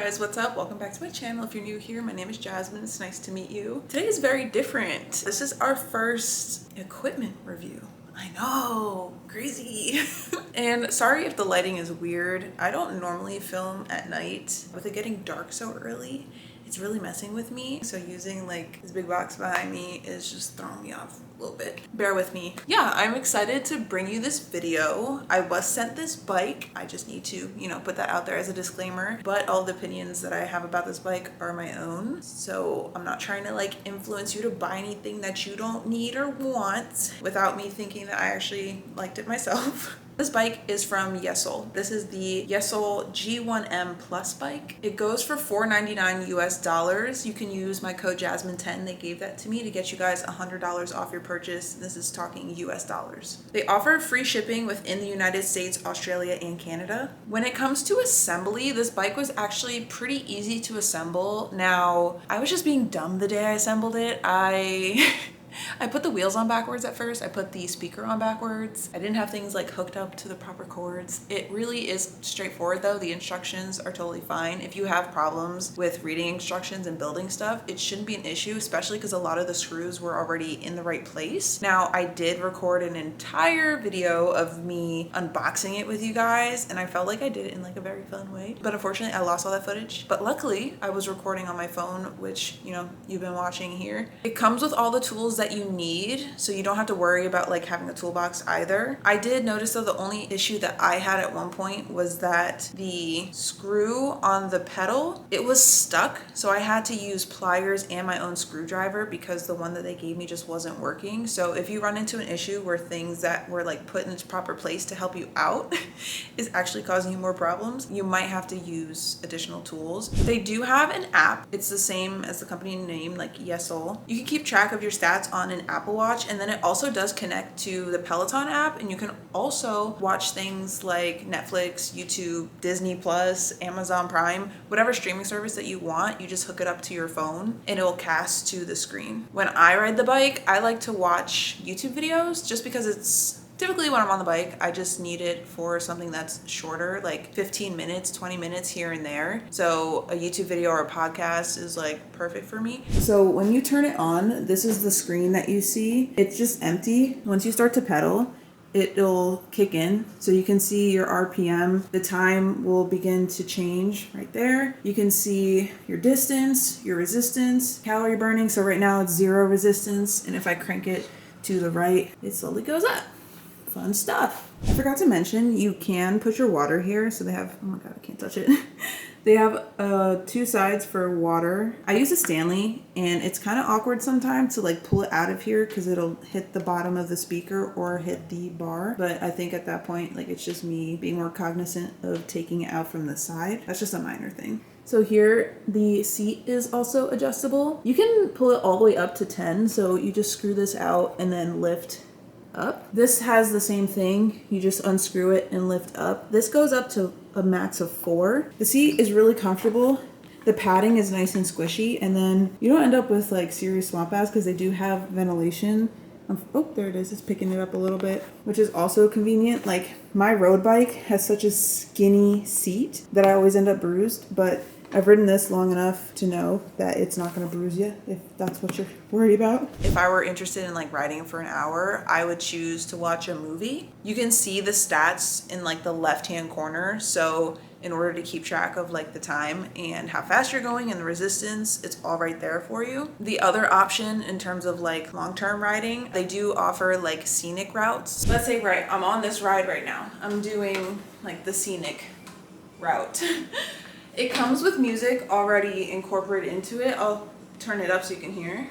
guys, what's up? Welcome back to my channel. If you're new here, my name is Jasmine. It's nice to meet you. Today is very different. This is our first equipment review. I know, crazy. And sorry if the lighting is weird. I don't normally film at night. With it getting dark so early, it's really messing with me. So using like this big box behind me is just throwing me off a little bit. Bear with me. Yeah, I'm excited to bring you this video. I was sent this bike. I just need to, put that out there as a disclaimer. But all the opinions that I have about this bike are my own. So I'm not trying to like influence you to buy anything that you don't need or want without me thinking that I actually liked it myself. This bike is from Yesoul. This is the Yesoul G1M Plus Bike. It goes for $499 US. You can use my code Jasmine10. They gave that to me to get you guys $100 off your purchase. This is talking US dollars. They offer free shipping within the United States, Australia, and Canada. When it comes to assembly, this bike was actually pretty easy to assemble. Now, I was just being dumb the day I assembled it. I put the wheels on backwards at first. I put the speaker on backwards. I didn't have things like hooked up to the proper cords. It really is straightforward though. The instructions are totally fine. If you have problems with reading instructions and building stuff, it shouldn't be an issue, especially because a lot of the screws were already in the right place. Now, I did record an entire video of me unboxing it with you guys, and I felt like I did it in like a very fun way. But unfortunately, I lost all that footage. But luckily, I was recording on my phone, which, you've been watching here. It comes with all the tools that you need, so you don't have to worry about like having a toolbox either. I did notice though the only issue that I had at one point was that the screw on the pedal, it was stuck, so I had to use pliers and my own screwdriver because the one that they gave me just wasn't working. So if you run into an issue where things that were like put in its proper place to help you out is actually causing you more problems, you might have to use additional tools. They do have an app. It's the same as the company name, like Yesoul. You can keep track of your stats on an Apple Watch, and then it also does connect to the Peloton app, and you can also watch things like Netflix, YouTube, Disney Plus, Amazon Prime, whatever streaming service that you want. You just hook it up to your phone and it will cast to the screen. When I ride the bike, I like to watch YouTube videos just because it's typically when I'm on the bike, I just need it for something that's shorter, like 15 minutes, 20 minutes here and there. So a YouTube video or a podcast is like perfect for me. So when you turn it on, this is the screen that you see. It's just empty. Once you start to pedal, it'll kick in. So you can see your RPM. The time will begin to change right there. You can see your distance, your resistance, calorie burning. So right now it's 0 resistance. And if I crank it to the right, it slowly goes up. Fun stuff. I forgot to mention, you can put your water here. So they have, oh my God, I can't touch it. They have 2 sides for water. I use a Stanley, and it's kind of awkward sometimes to like pull it out of here because it'll hit the bottom of the speaker or hit the bar. But I think at that point, like it's just me being more cognizant of taking it out from the side. That's just a minor thing. So here, the seat is also adjustable. You can pull it all the way up to 10. So you just screw this out and then lift up. This has the same thing. You just unscrew it and lift up. This goes up to a max of 4. The seat is really comfortable. The padding is nice and squishy, and then you don't end up with like serious swamp ass because they do have ventilation. Oh, there it is. It's picking it up a little bit, which is also convenient. Like my road bike has such a skinny seat that I always end up bruised, but I've ridden this long enough to know that it's not going to bruise you if that's what you're worried about. If I were interested in like riding for an hour, I would choose to watch a movie. You can see the stats in like the left-hand corner. So in order to keep track of like the time and how fast you're going and the resistance, it's all right there for you. The other option in terms of like long-term riding, they do offer like scenic routes. Let's say, right, I'm on this ride right now. I'm doing like the scenic route. It comes with music already incorporated into it. I'll turn it up so you can hear.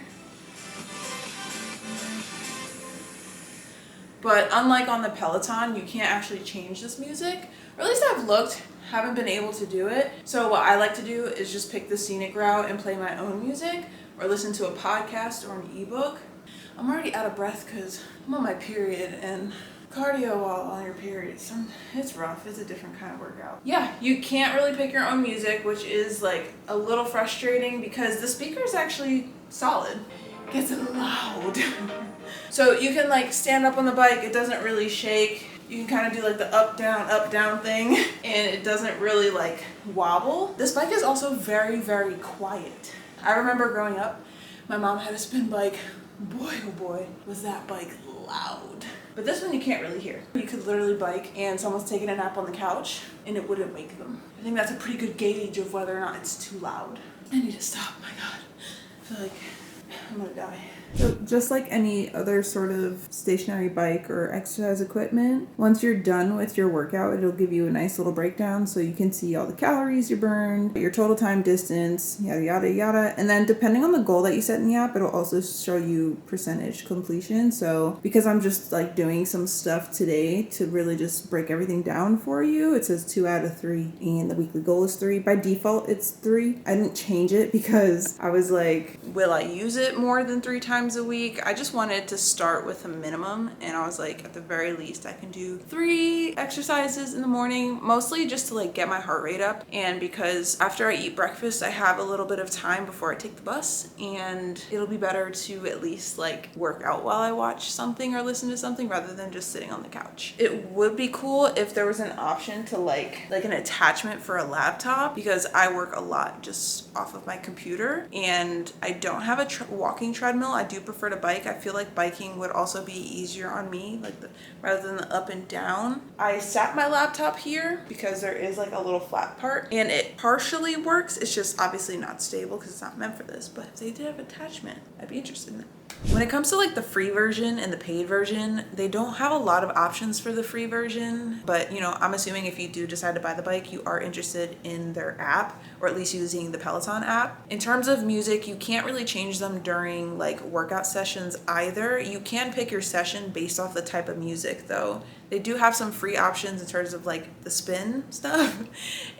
But unlike on the Peloton, you can't actually change this music. Or at least I've looked, haven't been able to do it. So what I like to do is just pick the scenic route and play my own music or listen to a podcast or an ebook. I'm already out of breath because I'm on my period, and cardio while on your period, it's rough. It's a different kind of workout. Yeah, you can't really pick your own music, which is like a little frustrating because the speaker is actually solid. It gets loud. So you can like stand up on the bike, it doesn't really shake. You can kind of do like the up down thing, and it doesn't really like wobble. This bike is also very, very quiet. I remember growing up, my mom had a spin bike. Boy, oh boy, was that bike loud. But this one you can't really hear. You could literally bike and someone's taking a nap on the couch and it wouldn't wake them. I think that's a pretty good gauge of whether or not it's too loud. I need to stop, my God. I feel like I'm gonna die. So just like any other sort of stationary bike or exercise equipment, once you're done with your workout, it'll give you a nice little breakdown so you can see all the calories you burned, your total time distance, yada, yada, yada. And then depending on the goal that you set in the app, it'll also show you percentage completion. So because I'm just like doing some stuff today to really just break everything down for you, it says 2 out of 3 and the weekly goal is 3. By default, it's 3. I didn't change it because I was like, will I use it more than 3 times a week? I just wanted to start with a minimum, and I was like, at the very least I can do 3 exercises in the morning, mostly just to like get my heart rate up, and because after I eat breakfast I have a little bit of time before I take the bus, and it'll be better to at least like work out while I watch something or listen to something rather than just sitting on the couch. It would be cool if there was an option to like an attachment for a laptop, because I work a lot just off of my computer and I don't have a walking treadmill. I do prefer to bike. I feel like biking would also be easier on me, like rather than the up and down. I sat my laptop here because there is like a little flat part and it partially works. It's just obviously not stable because it's not meant for this, but if they did have attachment, I'd be interested in it. When it comes to like the free version and the paid version, they don't have a lot of options for the free version, but you know, I'm assuming if you do decide to buy the bike, you are interested in their app, or at least using the Peloton app. In terms of music, you can't really change them during like workout sessions either. You can pick your session based off the type of music though. They do have some free options in terms of like the spin stuff,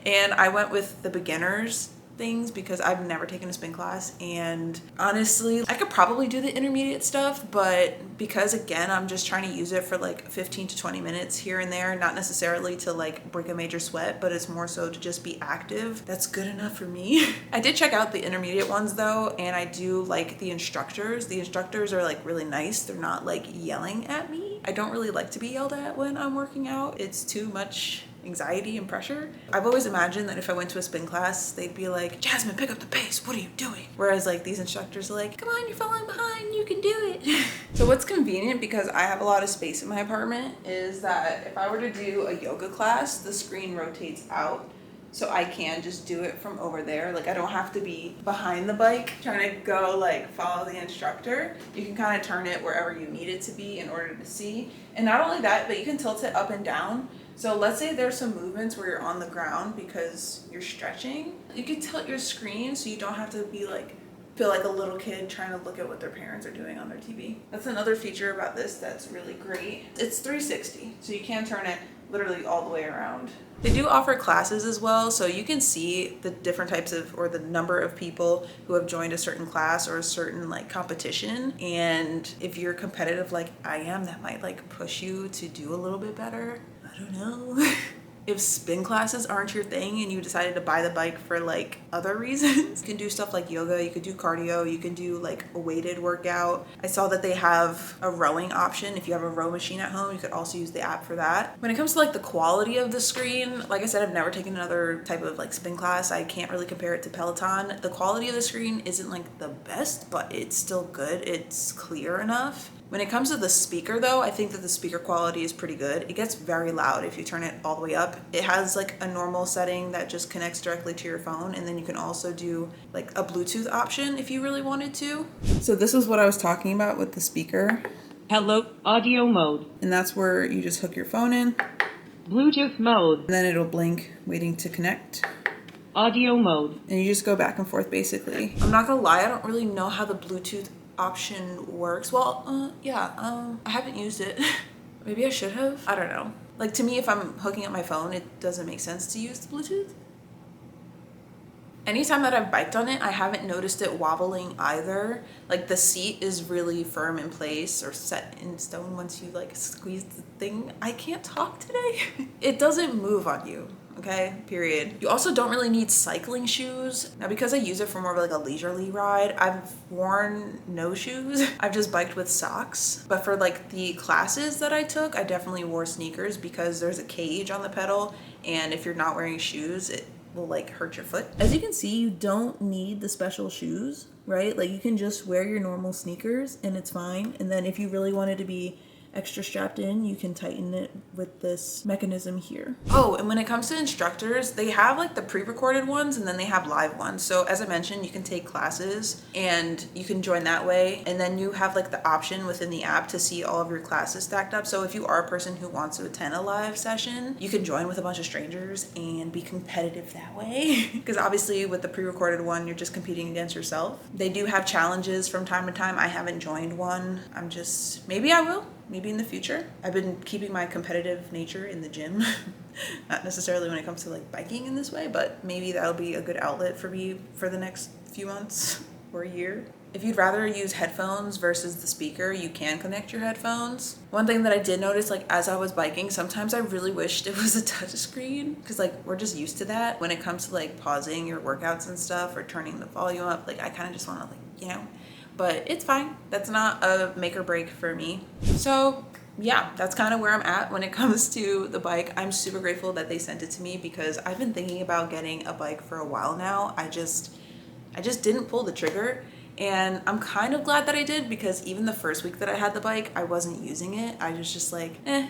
and I went with the beginners things because I've never taken a spin class, and honestly I could probably do the intermediate stuff, but because again I'm just trying to use it for like 15 to 20 minutes here and there, not necessarily to like break a major sweat, but it's more so to just be active, that's good enough for me. I did check out the intermediate ones though, and I do like the instructors. The instructors are like really nice. They're not like yelling at me. I don't really like to be yelled at when I'm working out. It's too much anxiety and pressure. I've always imagined that if I went to a spin class, they'd be like, Jasmine, pick up the pace, what are you doing? Whereas like these instructors are like, come on, you're falling behind, you can do it. So what's convenient, because I have a lot of space in my apartment, is that if I were to do a yoga class, the screen rotates out. So I can just do it from over there. Like I don't have to be behind the bike trying to go like follow the instructor. You can kind of turn it wherever you need it to be in order to see. And not only that, but you can tilt it up and down. So let's say there's some movements where you're on the ground because you're stretching. You can tilt your screen so you don't have to be like, feel like a little kid trying to look at what their parents are doing on their TV. That's another feature about this that's really great. It's 360, so you can turn it literally all the way around. They do offer classes as well, so you can see the different types of, or the number of people who have joined a certain class or a certain like competition. And if you're competitive like I am, that might like push you to do a little bit better. I don't know. If spin classes aren't your thing and you decided to buy the bike for like other reasons, you can do stuff like yoga, you could do cardio, you can do like a weighted workout. I saw that they have a rowing option. If you have a row machine at home, you could also use the app for that. When it comes to like the quality of the screen, like I said, I've never taken another type of like spin class. I can't really compare it to Peloton. The quality of the screen isn't like the best, but it's still good. It's clear enough. When it comes to the speaker though, I think that the speaker quality is pretty good. It gets very loud if you turn it all the way up. It has like a normal setting that just connects directly to your phone, and then you can also do like a Bluetooth option if you really wanted to. So this is what I was talking about with the speaker. Hello, audio mode. And that's where you just hook your phone in. Bluetooth mode. And then it'll blink, waiting to connect. Audio mode. And you just go back and forth basically. I'm not gonna lie, I don't really know how the Bluetooth option works. Well, I haven't used it. Maybe I should have. I don't know. Like to me, if I'm hooking up my phone, it doesn't make sense to use the Bluetooth. Anytime that I've biked on it, I haven't noticed it wobbling either. Like the seat is really firm in place or set in stone once you like squeeze the thing. I can't talk today. It doesn't move on you. okay? Period. You also don't really need cycling shoes. Now, because I use it for more of like a leisurely ride, I've worn no shoes. I've just biked with socks. But for like the classes that I took, I definitely wore sneakers because there's a cage on the pedal, and if you're not wearing shoes, it will like hurt your foot. As you can see, you don't need the special shoes, right? Like you can just wear your normal sneakers and it's fine. And then if you really wanted to be extra strapped in, you can tighten it with this mechanism here. Oh, and when it comes to instructors, they have like the pre-recorded ones and then they have live ones. So as I mentioned, you can take classes and you can join that way. And then you have like the option within the app to see all of your classes stacked up. So if you are a person who wants to attend a live session, you can join with a bunch of strangers and be competitive that way. Because obviously with the pre-recorded one, you're just competing against yourself. They do have challenges from time to time. I haven't joined one. Maybe I will. Maybe in the future. I've been keeping my competitive nature in the gym. Not necessarily when it comes to like biking in this way, but maybe that'll be a good outlet for me for the next few months or a year. If you'd rather use headphones versus the speaker, you can connect your headphones. One thing that I did notice, like as I was biking, sometimes I really wished it was a touch screen because like we're just used to that when it comes to like pausing your workouts and stuff or turning the volume up. Like I kind of just want to but it's fine. That's not a make or break for me. So yeah, that's kind of where I'm at when it comes to the bike. I'm super grateful that they sent it to me because I've been thinking about getting a bike for a while now. I just didn't pull the trigger, and I'm kind of glad that I did because even the first week that I had the bike, I wasn't using it. I was just like, eh.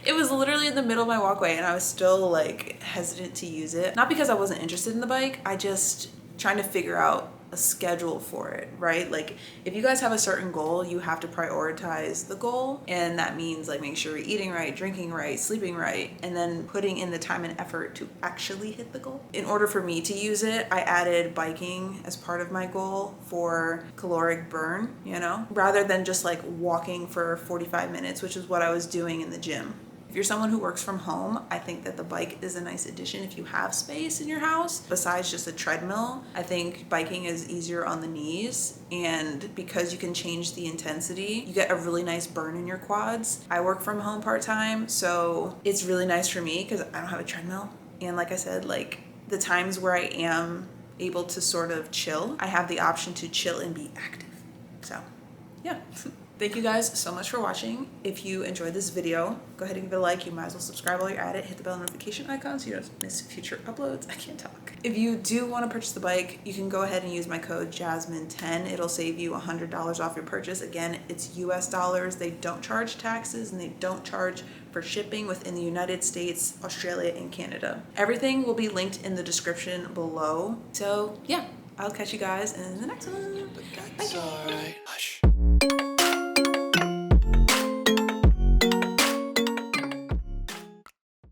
It was literally in the middle of my walkway and I was still like hesitant to use it. Not because I wasn't interested in the bike, I just trying to figure out a schedule for it, right? Like if you guys have a certain goal, you have to prioritize the goal, and that means like making sure you're eating right, drinking right, sleeping right, and then putting in the time and effort to actually hit the goal. In order for me to use it, I added biking as part of my goal for caloric burn, rather than just like walking for 45 minutes, which is what I was doing in the gym. If you're someone who works from home, I think that the bike is a nice addition if you have space in your house. Besides just a treadmill, I think biking is easier on the knees, and because you can change the intensity, you get a really nice burn in your quads. I work from home part-time, so it's really nice for me because I don't have a treadmill. And like I said, like the times where I am able to sort of chill, I have the option to chill and be active. So yeah. Thank you guys so much for watching. If you enjoyed this video, go ahead and give it a like. You might as well subscribe while you're at it. Hit the bell notification icon so you don't miss future uploads. I can't talk. If you do want to purchase the bike, you can go ahead and use my code Jasmine10. It'll save you $100 off your purchase. Again, it's US dollars. They don't charge taxes and they don't charge for shipping within the United States, Australia, and Canada. Everything will be linked in the description below. So yeah, I'll catch you guys in the next one. Thank you.